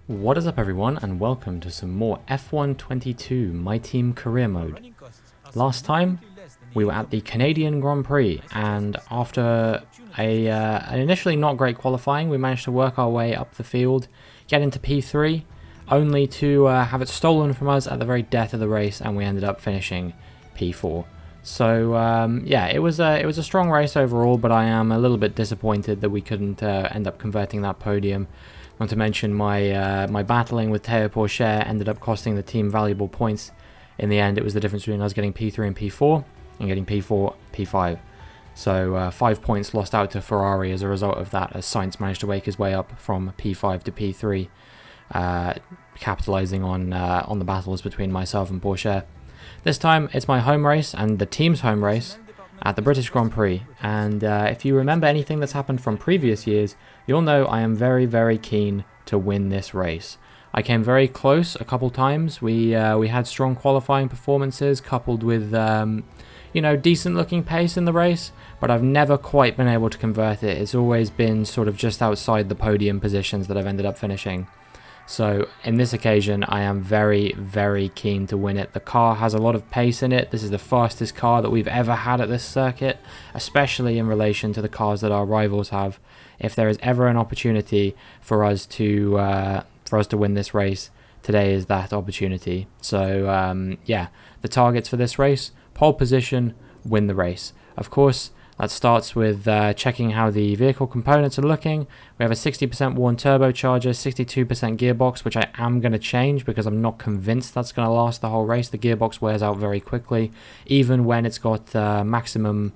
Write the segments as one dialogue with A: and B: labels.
A: What is up everyone, and welcome to some more F1 My Team career mode. Last time we were at the Canadian Grand Prix, and after an initially not great qualifying, we managed to work our way up the field, get into P3, only to have it stolen from us at the very death of the race, and we ended up finishing P4. So yeah, it was a strong race overall, but I am a little bit disappointed that we couldn't end up converting that podium. Not to mention my battling with Théo Pourchaire ended up costing the team valuable points. In the end, it was the difference between us getting P3 and P4 and getting P4, P5. So 5 points lost out to Ferrari as a result of that, as Sainz managed to wake his way up from P5 to P3, capitalising on the battles between myself and Pourchaire. This time, it's my home race and the team's home race at the British Grand Prix, and if you remember anything that's happened from previous years, you'll know I am very keen to win this race. I came very close a couple times. We had strong qualifying performances coupled with decent looking pace in the race, but I've never quite been able to convert it. It's always been sort of just outside the podium positions that I've ended up finishing. So in this occasion, I am very keen to win it. The car has a lot of pace in it. This is the fastest car that we've ever had at this circuit, especially in relation to the cars that our rivals have. If there is ever an opportunity for us to win this race, today is that opportunity. So yeah, the targets for this race: pole position, win the race. Of course, that starts with checking how the vehicle components are looking. We have a 60% worn turbocharger, 62% gearbox, which I am going to change because I'm not convinced that's going to last the whole race. The gearbox wears out very quickly, even when it's got maximum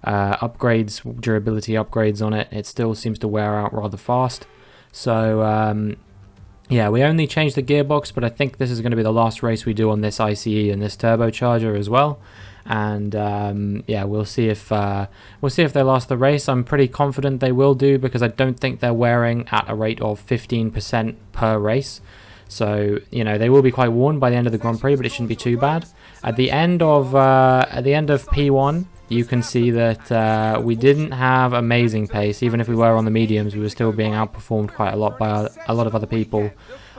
A: upgrades, durability upgrades on it. It still seems to wear out rather fast. So yeah, we only changed the gearbox, but I think this is going to be the last race we do on this ICE and this turbocharger as well. And yeah, we'll see if they last the race. I'm pretty confident they will do, because I don't think they're wearing at a rate of 15% per race. So they will be quite worn by the end of the Grand Prix, but it shouldn't be too bad. At the end of P1, you can see that we didn't have amazing pace. Even if we were on the mediums, we were still being outperformed quite a lot by a lot of other people.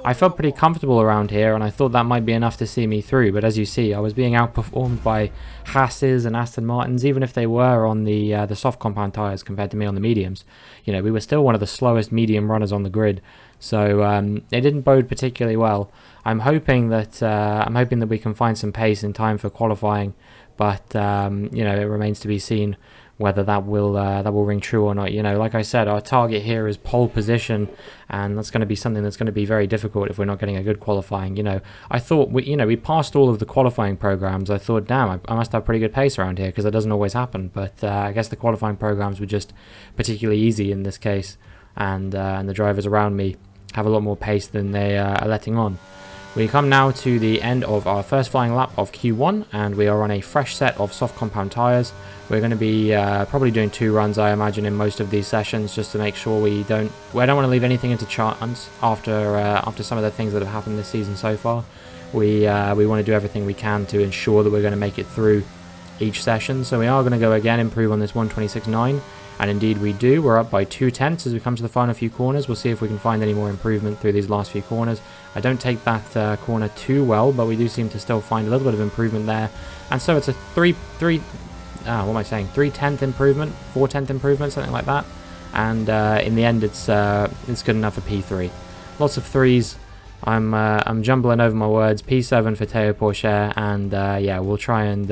A: I felt pretty comfortable around here, and I thought that might be enough to see me through, but as you see, I was being outperformed by Haas's and Aston Martins, even if they were on the soft compound tyres compared to me on the mediums. We were still one of the slowest medium runners on the grid, so it didn't bode particularly well. I'm hoping that we can find some pace in time for qualifying, but it remains to be seen whether that will ring true or not. Like I said, our target here is pole position, and that's going to be something that's going to be very difficult if we're not getting a good qualifying. I thought we passed all of the qualifying programs. I thought, damn, I must have pretty good pace around here, because that doesn't always happen. But I guess the qualifying programs were just particularly easy in this case, and the drivers around me have a lot more pace than they are letting on. We come now to the end of our first flying lap of Q1, and we are on a fresh set of soft compound tyres. We're going to be probably doing 2 runs, I imagine, in most of these sessions, just to make sure we don't want to leave anything into chance after some of the things that have happened this season so far. We want to do everything we can to ensure that we're going to make it through each session. So we are going to go again, improve on this 126.9. And indeed we do. We're up by 0.2 as we come to the final few corners. We'll see if we can find any more improvement through these last few corners. I don't take that corner too well, but we do seem to still find a little bit of improvement there. And so it's a 3/10 improvement, 4/10 improvement, something like that. And in the end, it's good enough for P3. Lots of threes. I'm jumbling over my words. P7 for Théo Pourchaire, and yeah, we'll try and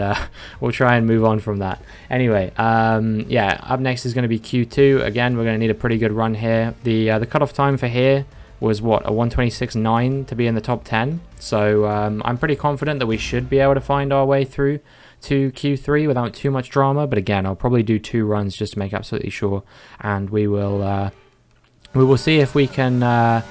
A: move on from that. Anyway, yeah, up next is going to be Q2. Again, we're going to need a pretty good run here. The cutoff time for here was what, a 126.9 to be in the top 10. So I'm pretty confident that we should be able to find our way through to Q3 without too much drama. But again, I'll probably do 2 runs just to make absolutely sure, and we will see if we can.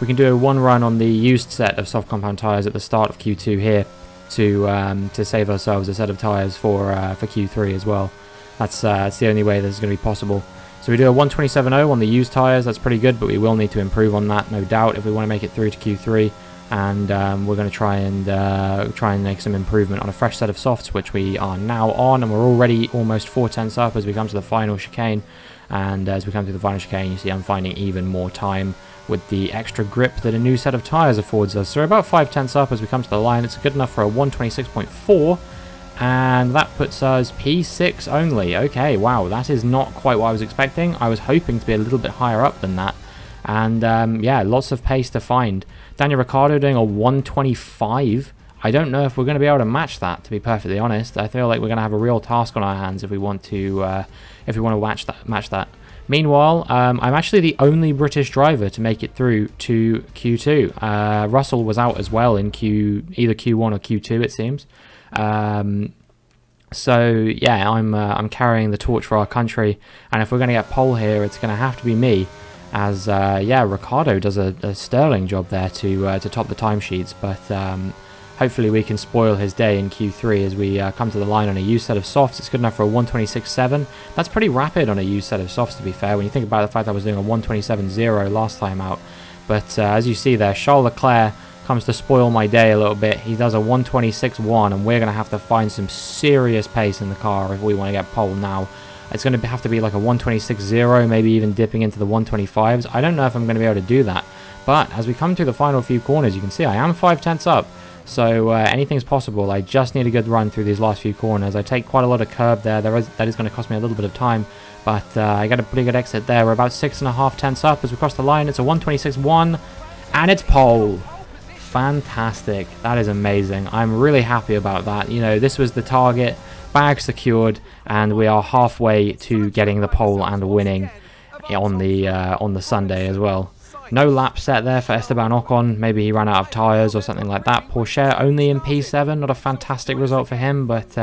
A: We can do a 1 run on the used set of soft compound tyres at the start of Q2 here to save ourselves a set of tyres for Q3 as well. That's the only way this is going to be possible. So we do a 127.0 on the used tyres. That's pretty good, but we will need to improve on that, no doubt, if we want to make it through to Q3. And we're going to try and make some improvement on a fresh set of softs, which we are now on, and we're already almost 4/10 up as we come to the final chicane. And as we come to the final chicane, you see I'm finding even more time with the extra grip that a new set of tyres affords us. So we're about 5/10 up as we come to the line. It's good enough for a 126.4, and that puts us P6 only. Okay, wow, that is not quite what I was expecting. I was hoping to be a little bit higher up than that. And yeah, lots of pace to find. Daniel Ricciardo doing a 125. I don't know if we're going to be able to match that, to be perfectly honest. I feel like we're going to have a real task on our hands if we want to match that. Meanwhile, I'm actually the only British driver to make it through to Q2. Russell was out as well in either Q1 or Q2, it seems. So yeah, I'm carrying the torch for our country, and if we're going to get pole here, it's going to have to be me. As yeah, Ricciardo does a sterling job there to top the timesheets, but hopefully we can spoil his day in Q3 as we come to the line on a used set of softs. It's good enough for a 126.7. That's pretty rapid on a used set of softs, to be fair, when you think about the fact that I was doing a 127.0 last time out. But as you see there, Charles Leclerc comes to spoil my day a little bit. He does a 126.1, and we're going to have to find some serious pace in the car if we want to get pole now. It's going to have to be like a 126.0, maybe even dipping into the 125s. I don't know if I'm going to be able to do that. But as we come to the final few corners, you can see I am 5/10 up. So anything's possible. I just need a good run through these last few corners. I take quite a lot of curb there. That is going to cost me a little bit of time. But I got a pretty good exit there. We're about 6.5 up as we cross the line. It's a 126.1. And it's pole. Fantastic. That is amazing. I'm really happy about that. You know, this was the target. Bag secured. And we are halfway to getting the pole and winning on the Sunday as well. No lap set there for Esteban Ocon. Maybe he ran out of tyres or something like that. Porsche only in P7. Not a fantastic result for him, but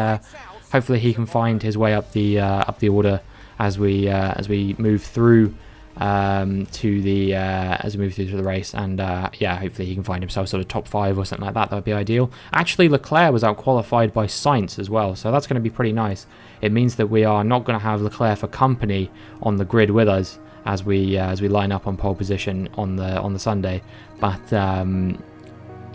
A: hopefully he can find his way up the order as we move through to the race. And yeah, hopefully he can find himself sort of top 5 or something like that. That would be ideal. Actually, Leclerc was out qualified by Sainz as well, so that's going to be pretty nice. It means that we are not going to have Leclerc for company on the grid with us as we line up on pole position on the Sunday. But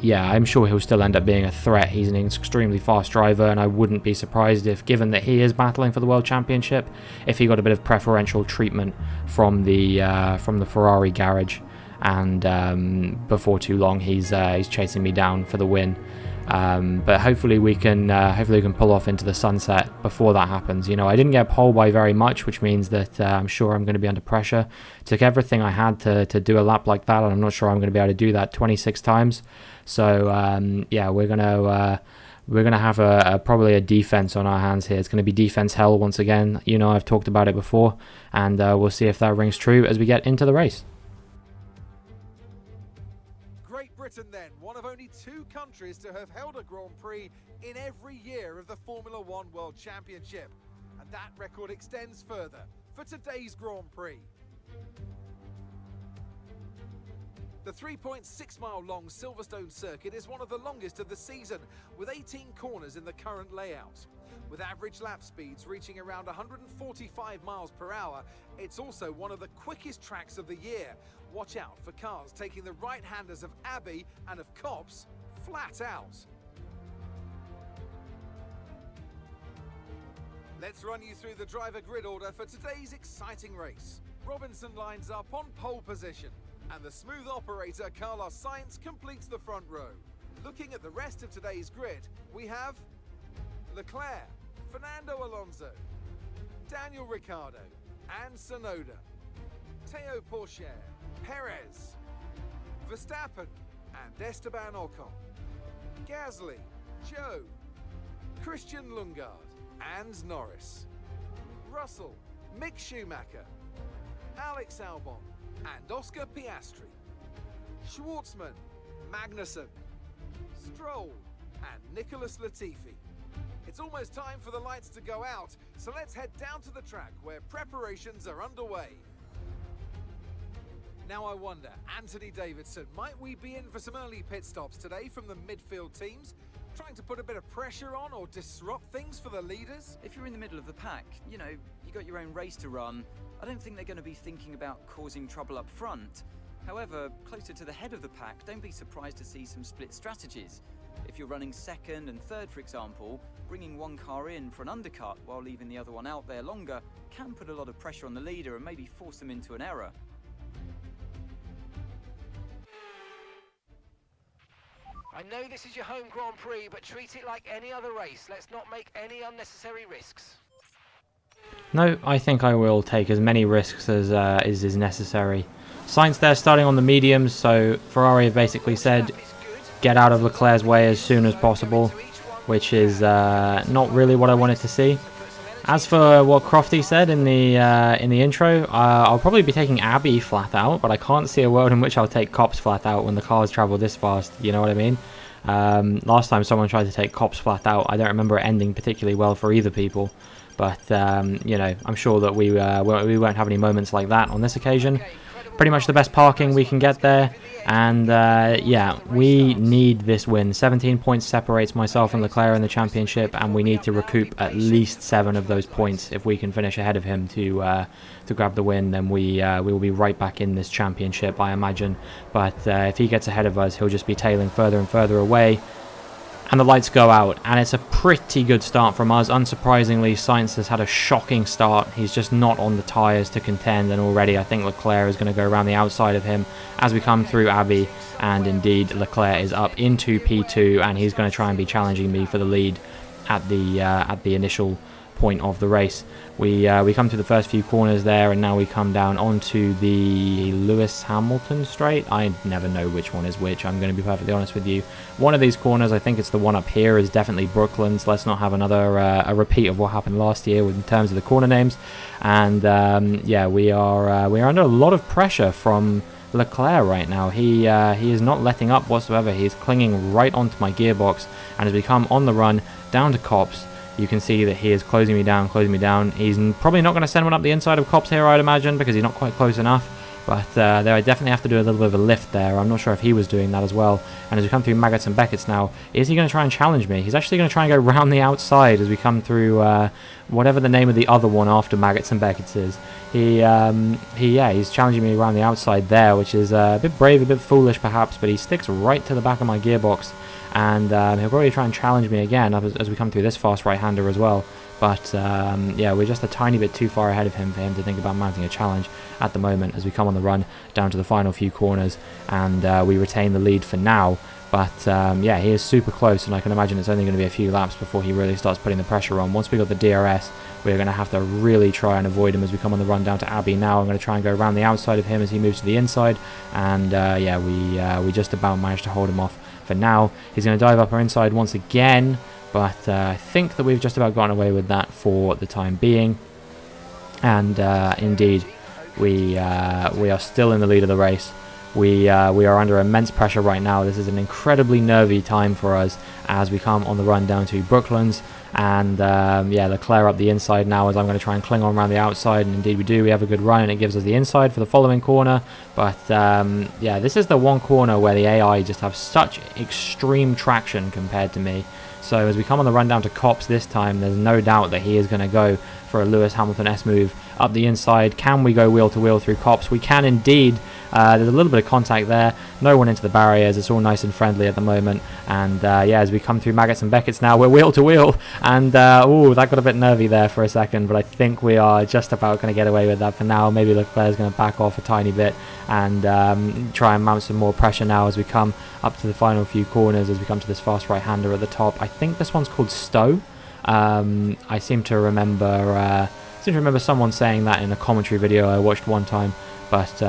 A: yeah, I'm sure he'll still end up being a threat. He's an extremely fast driver, and I wouldn't be surprised if, given that he is battling for the World Championship, if he got a bit of preferential treatment from the Ferrari garage, and before too long he's chasing me down for the win. But hopefully we can pull off into the sunset before that happens. You know, I didn't get pole by very much, which means that I'm sure I'm going to be under pressure. Took everything I had to do a lap like that, and I'm not sure I'm going to be able to do that 26 times. So yeah, we're gonna have probably a defense on our hands here. It's going to be defense hell once again. You know, I've talked about it before, and we'll see if that rings true as we get into the race.
B: Great Britain then, one of only 2 countries to have held a Grand Prix in every year of the Formula One World Championship. And that record extends further for today's Grand Prix. The 3.6-mile long Silverstone circuit is one of the longest of the season, with 18 corners in the current layout. With average lap speeds reaching around 145 miles per hour, it's also one of the quickest tracks of the year. Watch out for cars taking the right-handers of Abbey and of Copse flat out. Let's run you through the driver grid order for today's exciting race. Robinson lines up on pole position, and the smooth operator Carlos Sainz completes the front row. Looking at the rest of today's grid, we have Leclerc, Fernando Alonso, Daniel Ricciardo, and Tsunoda, Théo Pourchaire, Perez, Verstappen, and Esteban Ocon, Gasly, Joe, Christian Lundgaard, and Norris, Russell, Mick Schumacher, Alex Albon, and Oscar Piastri, Schwartzman, Magnussen, Stroll, and Nicholas Latifi. It's almost time for the lights to go out, so let's head down to the track where preparations are underway. Now I wonder, Anthony Davidson, might we be in for some early pit stops today from the midfield teams? Trying to put a bit of pressure on or disrupt things for the leaders?
C: If you're in the middle of the pack, you know, you got your own race to run. I don't think they're going to be thinking about causing trouble up front. However, closer to the head of the pack, don't be surprised to see some split strategies. If you're running second and third, for example, bringing one car in for an undercut while leaving the other one out there longer can put a lot of pressure on the leader and maybe force them into an error.
D: I know this is your home Grand Prix, but treat it like any other race. Let's not make any unnecessary risks.
A: No, I think I will take as many risks as is necessary. Sainz there starting on the mediums, so Ferrari have basically said get out of Leclerc's way as soon as possible, which is not really what I wanted to see. As for what Crofty said in the intro, I'll probably be taking Abbey flat out, but I can't see a world in which I'll take Cops flat out when the cars travel this fast, you know what I mean? Last time someone tried to take Cops flat out, I don't remember it ending particularly well for either people, but you know, I'm sure that we won't have any moments like that on this occasion. Pretty much the best parking we can get there, and yeah, we need this win. 17 points separates myself and Leclerc in the championship, and we need to recoup at least 7 of those points. If we can finish ahead of him to grab the win, then we will be right back in this championship, I imagine. But if he gets ahead of us, he'll just be tailing further and further away. And the lights go out, and it's a pretty good start from us. Unsurprisingly, Sainz has had a shocking start. He's just not on the tyres to contend, and already I think Leclerc is going to go around the outside of him as we come through Abbey. And indeed, Leclerc is up into P2, and he's going to try and be challenging me for the lead at the initial point of the race. We come to the first few corners there, and now we come down onto the Lewis Hamilton straight. I never know which one is which, I'm going to be perfectly honest with you. One of these corners, I think it's the one up here, is definitely Brooklands. Let's not have another a repeat of what happened last year in terms of the corner names. And yeah, we are under a lot of pressure from Leclerc right now. He is not letting up whatsoever. He is clinging right onto my gearbox, and has become on the run down to Copse. You can see that he is closing me down. He's probably not going to send one up the inside of Copse here, I'd imagine, because he's not quite close enough. But there, I definitely have to do a little bit of a lift there. I'm not sure if he was doing that as well. And as we come through Maggots and Beckett's now, is he going to try and challenge me? He's actually going to try and go round the outside as we come through whatever the name of the other one after Maggots and Beckett's is. He's challenging me around the outside there, which is a bit brave, a bit foolish perhaps, but he sticks right to the back of my gearbox. And he'll probably try and challenge me again as we come through this fast right-hander as well. But yeah, we're just a tiny bit too far ahead of him for him to think about mounting a challenge at the moment as we come on the run down to the final few corners, and we retain the lead for now. But yeah, he is super close, and I can imagine it's only going to be a few laps before he really starts putting the pressure on. Once we got the DRS, we're going to have to really try and avoid him as we come on the run down to Abbey now. I'm going to try and go around the outside of him as he moves to the inside, and yeah, we just about managed to hold him off. For now, he's going to dive up our inside once again, but I think that we've just about gotten away with that for the time being. And indeed, we are still in the lead of the race. We are under immense pressure right now. This is an incredibly nervy time for us as we come on the run down to Brooklands. And yeah, Leclerc up the inside now as I'm going to try and cling on around the outside, and indeed we do. We have a good run, and it gives us the inside for the following corner. But yeah, this is the one corner where the AI just have such extreme traction compared to me. So as we come on the run down to Copse this time, there's no doubt that he is going to go for a Lewis Hamilton S move up the inside. Can we go wheel to wheel through Copse? We can indeed. There's a little bit of contact there. No one into the barriers. It's all nice and friendly at the moment. And yeah, as we come through Maggots and Beckett's now, we're wheel to wheel. And oh, that got a bit nervy there for a second, but I think we are just about going to get away with that for now. Maybe Leclerc's going to back off a tiny bit and try and mount some more pressure now as we come up to the final few corners, as we come to this fast right-hander at the top. I think this one's called Stowe. I seem to remember someone saying that in a commentary video I watched one time. But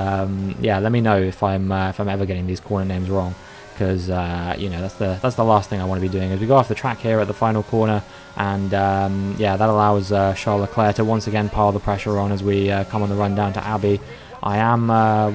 A: yeah, let me know if I'm ever getting these corner names wrong, because you know, that's the last thing I want to be doing as we go off the track here at the final corner. And yeah, that allows Charles Leclerc to once again pile the pressure on as we come on the run down to Abbey. I am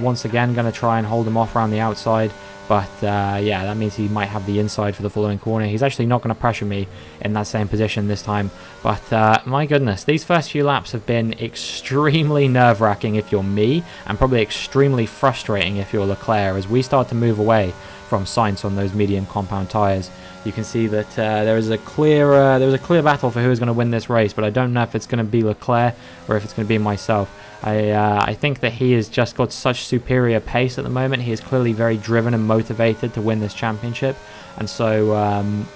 A: once again going to try and hold him off around the outside. But yeah, that means he might have the inside for the following corner. He's actually not going to pressure me in that same position this time. But my goodness, these first few laps have been extremely nerve-wracking if you're me, and probably extremely frustrating if you're Leclerc, as we start to move away from Sainz on those medium compound tyres. You can see that there was a clear battle for who is going to win this race, but I don't know if it's going to be Leclerc or if it's going to be myself. I think that he has just got such superior pace at the moment. He is clearly very driven and motivated to win this championship, and so I'm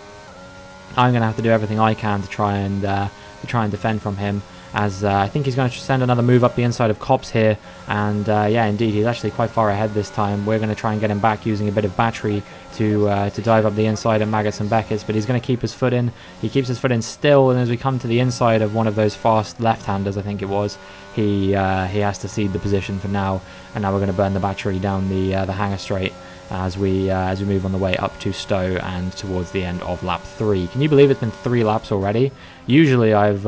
A: going to have to do everything I can to try and defend from him. as I think he's going to send another move up the inside of Kops here, and yeah, indeed, he's actually quite far ahead this time. We're going to try and get him back using a bit of battery to dive up the inside at Maggots and Beckett's, but he's going to keep his foot in. He keeps his foot in still, and as we come to the inside of one of those fast left-handers, I think it was, he has to cede the position for now, and now we're going to burn the battery down the hanger straight as we move on the way up to Stowe and towards the end of lap 3. Can you believe it's been 3 laps already? Usually I've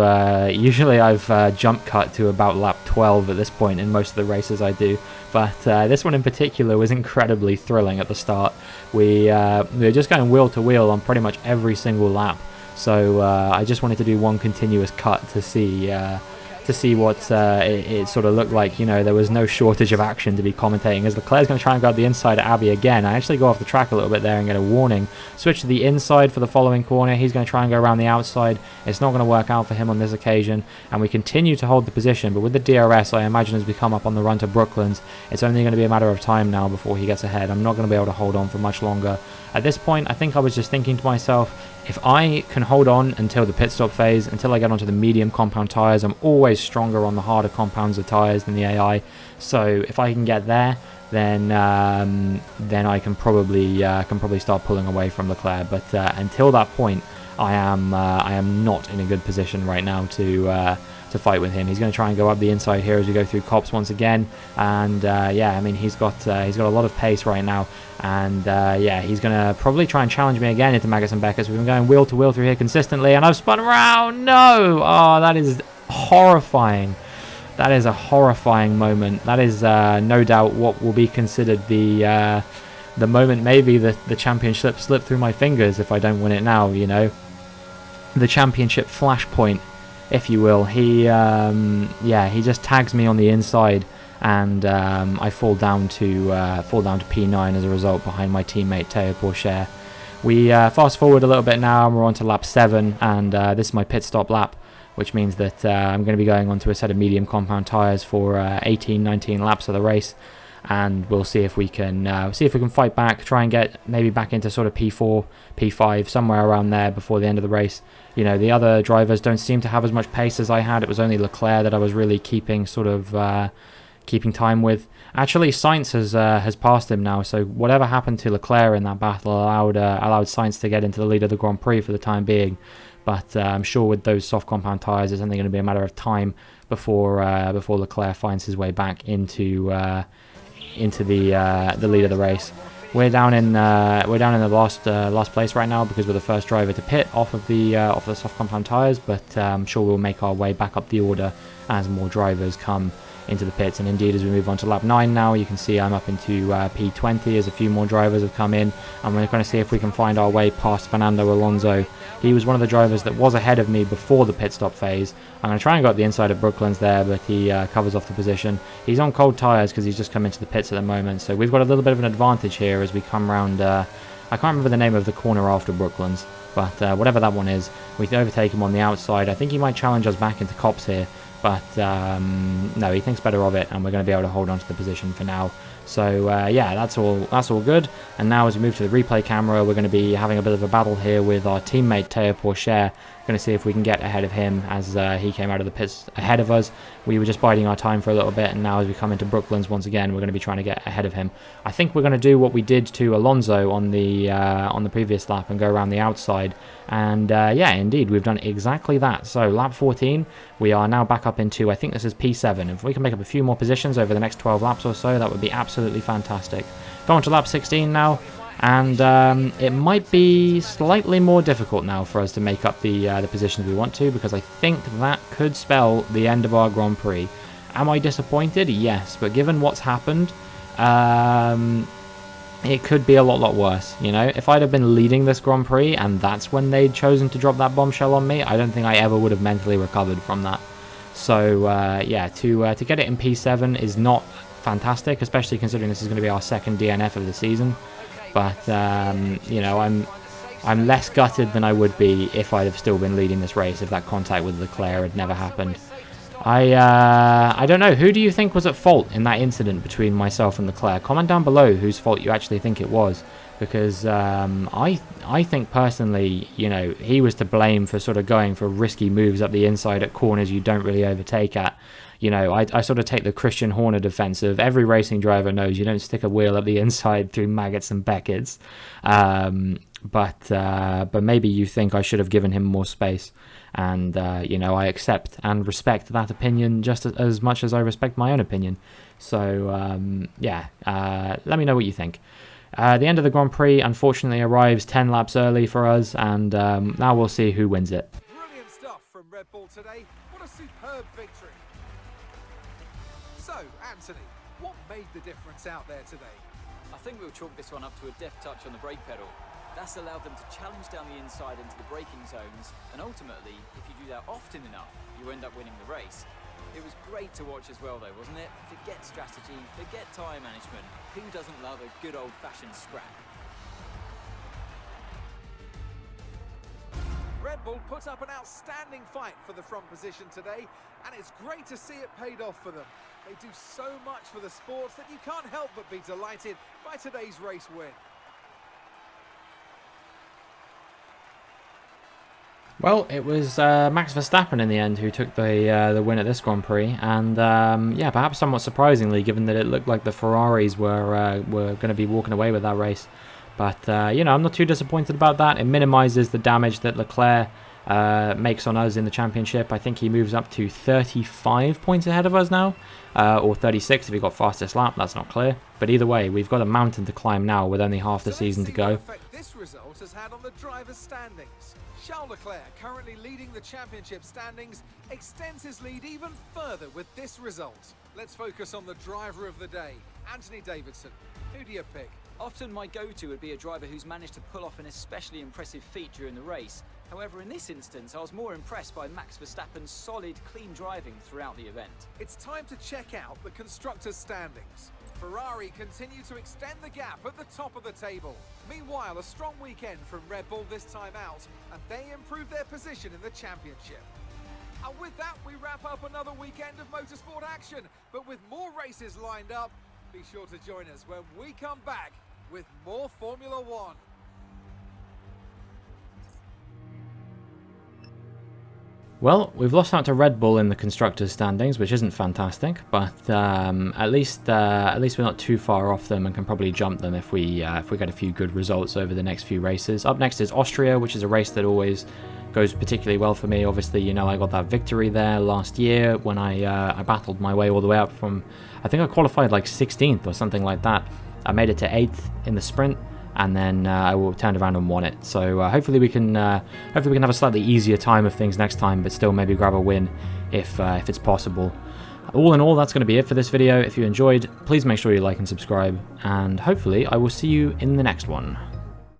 A: jump cut to about lap 12 at this point in most of the races I do, but this one in particular was incredibly thrilling at the start. We were just going wheel to wheel on pretty much every single lap, so I just wanted to do one continuous cut to see what it sort of looked like. You know, there was no shortage of action to be commentating, as Leclerc's going to try and grab the inside at Abbey again. I actually go off the track a little bit there and get a warning. Switch to the inside for the following corner. He's going to try and go around the outside. It's not going to work out for him on this occasion, and we continue to hold the position, but with the DRS, I imagine as we come up on the run to Brooklands, it's only going to be a matter of time now before he gets ahead. I'm not going to be able to hold on for much longer. At this point, I think I was just thinking to myself, if I can hold on until the pit stop phase, until I get onto the medium compound tyres, I'm always stronger on the harder compounds of tyres than the AI. So if I can get there, then I can probably start pulling away from Leclerc. But until that point, I am not in a good position right now to fight with him. He's going to try and go up the inside here as we go through Kops once again, and yeah, I mean, he's got a lot of pace right now, and yeah, he's going to probably try and challenge me again into Maggots and Beckett's. We've been going wheel to wheel through here consistently, and I've spun around. No! Oh, that is horrifying. That is a horrifying moment. That is no doubt what will be considered the moment maybe the championship slipped through my fingers if I don't win it now, you know. The championship flashpoint, if you will. Yeah, he just tags me on the inside, and I fall down to P9 as a result, behind my teammate Théo Pourchaire. We fast forward a little bit now, and we're on to lap 7, and this is my pit stop lap, which means that I'm going to be going onto a set of medium compound tyres for 18-19 laps of the race, and we'll see if we can fight back, try and get maybe back into sort of P4, P5, somewhere around there before the end of the race. You know, the other drivers don't seem to have as much pace as I had. It was only Leclerc that I was really keeping time with. Actually, Sainz has passed him now, so whatever happened to Leclerc in that battle allowed Sainz to get into the lead of the Grand Prix for the time being. But I'm sure with those soft compound tyres, it's only going to be a matter of time before Leclerc finds his way back into the lead of the race. We're down in the last place right now because we're the first driver to pit off of the soft compound tyres. But I'm sure we'll make our way back up the order as more drivers come into the pits. And indeed, as we move on to lap 9 now, you can see I'm up into P20 as a few more drivers have come in, and we're going to see if we can find our way past Fernando Alonso. He was one of the drivers that was ahead of me before the pit stop phase. I'm going to try and go up the inside of Brooklands there, but he covers off the position. He's on cold tyres because he's just come into the pits at the moment, so we've got a little bit of an advantage here as we come round. I can't remember the name of the corner after Brooklands, but whatever that one is, we can overtake him on the outside. I think he might challenge us back into Kops here, but no, he thinks better of it, and we're going to be able to hold on to the position for now. So yeah, that's all good. And now as we move to the replay camera, we're going to be having a bit of a battle here with our teammate Théo Pourchaire. Going to see if we can get ahead of him as he came out of the pits ahead of us. We were just biding our time for a little bit, and now as we come into Brooklands once again, we're going to be trying to get ahead of him. I think we're going to do what we did to Alonso on the previous lap and go around the outside. And yeah, indeed, we've done exactly that. So lap 14, we are now back up into, I think this is P7. If we can make up a few more positions over the next 12 laps or so, that would be absolutely fantastic. Go on to lap 16 now. And it might be slightly more difficult now for us to make up the positions we want to, because I think that could spell the end of our Grand Prix. Am I disappointed? Yes, but given what's happened, it could be a lot worse. You know, if I'd have been leading this Grand Prix and that's when they'd chosen to drop that bombshell on me, I don't think I ever would have mentally recovered from that. So yeah, to get it in P7 is not fantastic, especially considering this is going to be our second DNF of the season. But you know, I'm less gutted than I would be if I'd have still been leading this race, if that contact with Leclerc had never happened. I don't know. Who do you think was at fault in that incident between myself and Leclerc? Comment down below whose fault you actually think it was. Because I think personally, you know, he was to blame for sort of going for risky moves up the inside at corners you don't really overtake at. You know, I sort of take the Christian Horner defense of every racing driver knows you don't stick a wheel up the inside through maggots and Beckett's. But maybe you think I should have given him more space. And, you know, I accept and respect that opinion just as much as I respect my own opinion. So, yeah, let me know what you think. The end of the Grand Prix, unfortunately, arrives 10 laps early for us, and now we'll see who wins it.
B: Brilliant stuff from Red Bull today. What a superb victory. So, Anthony, what made the difference out there today?
C: I think we'll chalk this one up to a deft touch on the brake pedal. That's allowed them to challenge down the inside into the braking zones, and ultimately, if you do that often enough, you end up winning the race. It was great to watch as well though, wasn't it? Forget strategy, forget tyre management. Who doesn't love a good old-fashioned scrap?
B: Red Bull put up an outstanding fight for the front position today, and it's great to see it paid off for them. They do so much for the sport that you can't help but be delighted by today's race win.
A: Well, it was Max Verstappen in the end who took the win at this Grand Prix, and yeah, perhaps somewhat surprisingly, given that it looked like the Ferraris were going to be walking away with that race. But you know, I'm not too disappointed about that. It minimises the damage that Leclerc makes on us in the championship. I think he moves up to 35 points ahead of us now, or 36 if he got fastest lap. That's not clear. But either way, we've got a mountain to climb now with only half the season to go.
B: What effect this result has had on the drivers' standings. Charles Leclerc, currently leading the championship standings, extends his lead even further with this result. Let's focus on the driver of the day, Anthony Davidson. Who do you pick?
C: Often my go-to would be a driver who's managed to pull off an especially impressive feat during the race. However, in this instance, I was more impressed by Max Verstappen's solid, clean driving throughout the event.
B: It's time to check out the constructors' standings. Ferrari continue to extend the gap at the top of the table. Meanwhile, a strong weekend from Red Bull this time out, and they improve their position in the championship. And with that, we wrap up another weekend of motorsport action, but with more races lined up. Be sure to join us when we come back with more Formula One.
A: Well, we've lost out to Red Bull in the constructors' standings, which isn't fantastic, but at least we're not too far off them and can probably jump them if we get a few good results over the next few races. Up next is Austria, which is a race that always goes particularly well for me. Obviously, you know, I got that victory there last year when I battled my way all the way up from, I think I qualified like 16th or something like that. I made it to 8th in the sprint, and then I turned around and won it. So hopefully we can have a slightly easier time of things next time, but still maybe grab a win if it's possible. All in all, that's going to be it for this video. If you enjoyed, please make sure you like and subscribe, and hopefully I will see you in the next one.